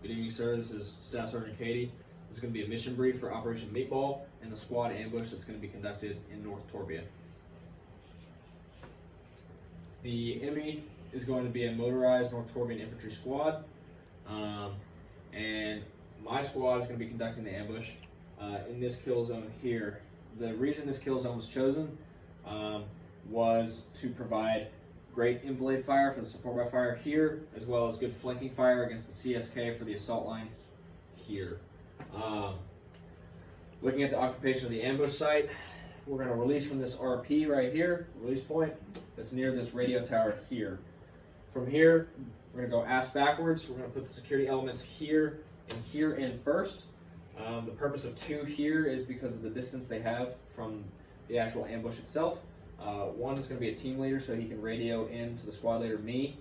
Good evening, sir. This is Staff Sergeant Katie. This is going to be a mission brief for Operation Meatball and the squad ambush that's going to be conducted in North Torbia. The enemy is going to be a motorized North Torbian infantry squad, and my squad is going to be conducting the ambush in this kill zone here. The reason this kill zone was chosen was to provide great enfilade fire for the support by fire here, as well as good flanking fire against the CSK for the assault line here. Looking at the occupation of the ambush site, we're going to release from this RP right here, release point, that's near this radio tower here. From here, we're going to go ass backwards. We're going to put the security elements here and here in first. The purpose of 2 here is because of the distance they have from the actual ambush itself. One is going to be a team leader, so he can radio in to the squad leader, me,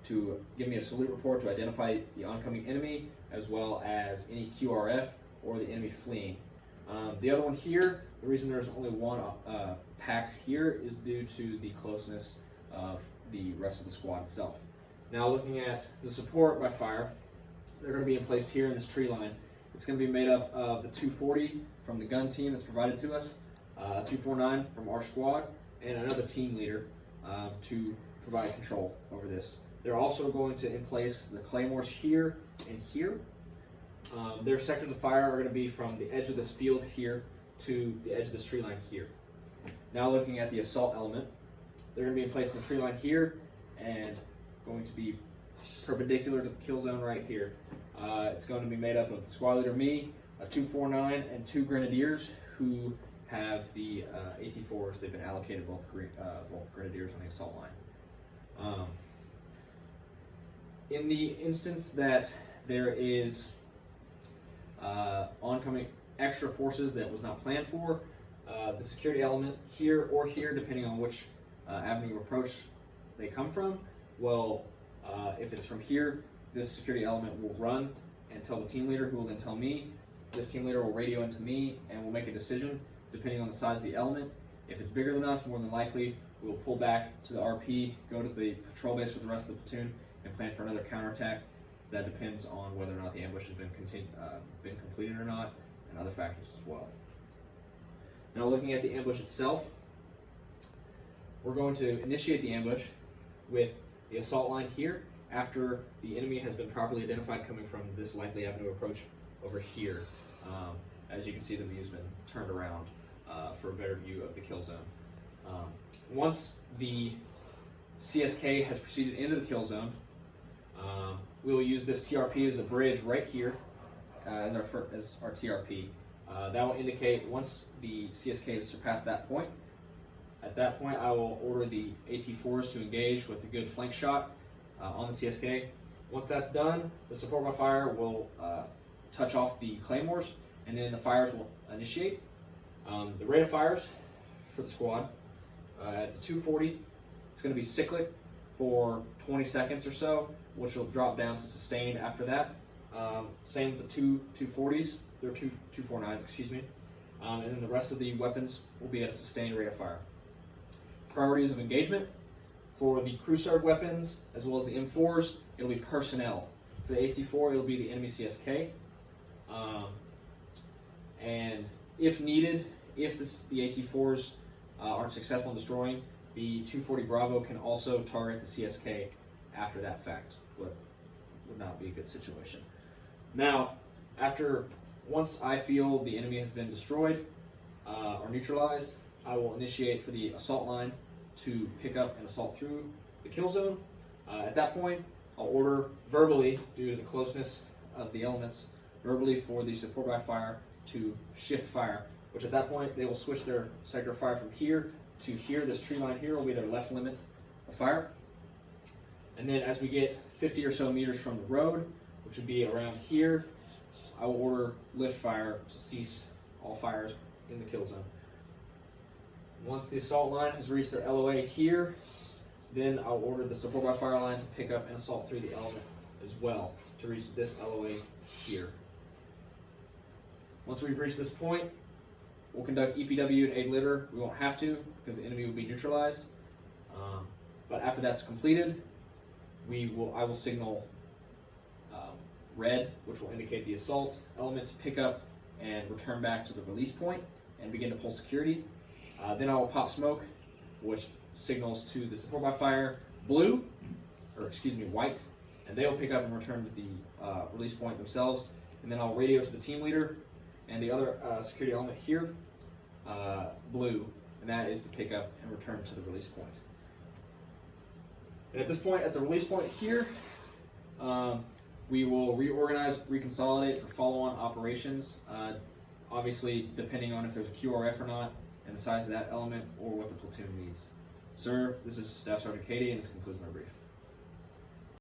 to give me a salute report to identify the oncoming enemy, as well as any QRF or the enemy fleeing. The other one here, the reason there's only one PAX here is due to the closeness of the rest of the squad itself. Now looking at the support by fire, they're going to be placed here in this tree line. It's going to be made up of the 240 from the gun team that's provided to us, 249 from our squad, and another team leader to provide control over this. They're also going to place the claymores here and here. Their sectors of fire are going to be from the edge of this field here to the edge of this tree line here. Now looking at the assault element, they're going to be placed in the tree line here and going to be perpendicular to the kill zone right here. It's going to be made up of the squad leader, me, a 249, and 2 grenadiers who have the AT4s. They've been allocated both grenadiers on the assault line. In the instance that there is oncoming extra forces that was not planned for, the security element here or here, depending on which avenue of approach they come from, will, if it's from here, this security element will run and tell the team leader, who will then tell me. This team leader will radio into me and will make a decision depending on the size of the element. If it's bigger than us, more than likely, we will pull back to the RP, go to the patrol base with the rest of the platoon, and plan for another counterattack. That depends on whether or not the ambush has been completed or not, and other factors as well. Now looking at the ambush itself, we're going to initiate the ambush with the assault line here after the enemy has been properly identified coming from this likely avenue approach over here. As you can see, the view's been turned around for a better view of the kill zone. Once the CSK has proceeded into the kill zone, we will use this TRP as a bridge right here as our TRP. That will indicate once the CSK has surpassed that point. At that point, I will order the AT4s to engage with a good flank shot on the CSK. Once that's done, the support by fire will touch off the claymores, and then the fires will initiate. The rate of fires for the squad at the 240, it's going to be cyclic for 20 seconds or so, which will drop down to sustained after that. Same with the 240s, they're 249s, excuse me. And then the rest of the weapons will be at a sustained rate of fire. Priorities of engagement for the crew serve weapons as well as the M4s, it'll be personnel. For the AT4, it'll be the enemy CSK. And if needed, if the AT4s aren't successful in destroying, the 240 Bravo can also target the CSK after that fact, but would not be a good situation. Now, once I feel the enemy has been destroyed or neutralized, I will initiate for the assault line to pick up and assault through the kill zone. At that point, I'll order verbally, due to the closeness of the elements, verbally for the support by fire to shift fire, which at that point they will switch their sector of fire from here to here. This tree line here will be their left limit of fire. And then as we get 50 or so meters from the road, which would be around here, I will order lift fire to cease all fires in the kill zone. Once the assault line has reached their LOA here, then I'll order the support by fire line to pick up and assault through the element as well to reach this LOA here. Once we've reached this point, we'll conduct EPW and aid litter. We won't have to because the enemy will be neutralized. But after that's completed, I will signal red, which will indicate the assault element, to pick up and return back to the release point and begin to pull security. Then I will pop smoke, which signals to the support by fire blue, or excuse me, white, and they will pick up and return to the release point themselves. And then I'll radio to the team leader and the other security element here, blue, and that is to pick up and return to the release point. And at this point, at the release point here, we will reorganize, reconsolidate for follow-on operations, obviously depending on if there's a QRF or not, and the size of that element, or what the platoon needs. Sir, this is Staff Sergeant Katie, and this concludes my brief.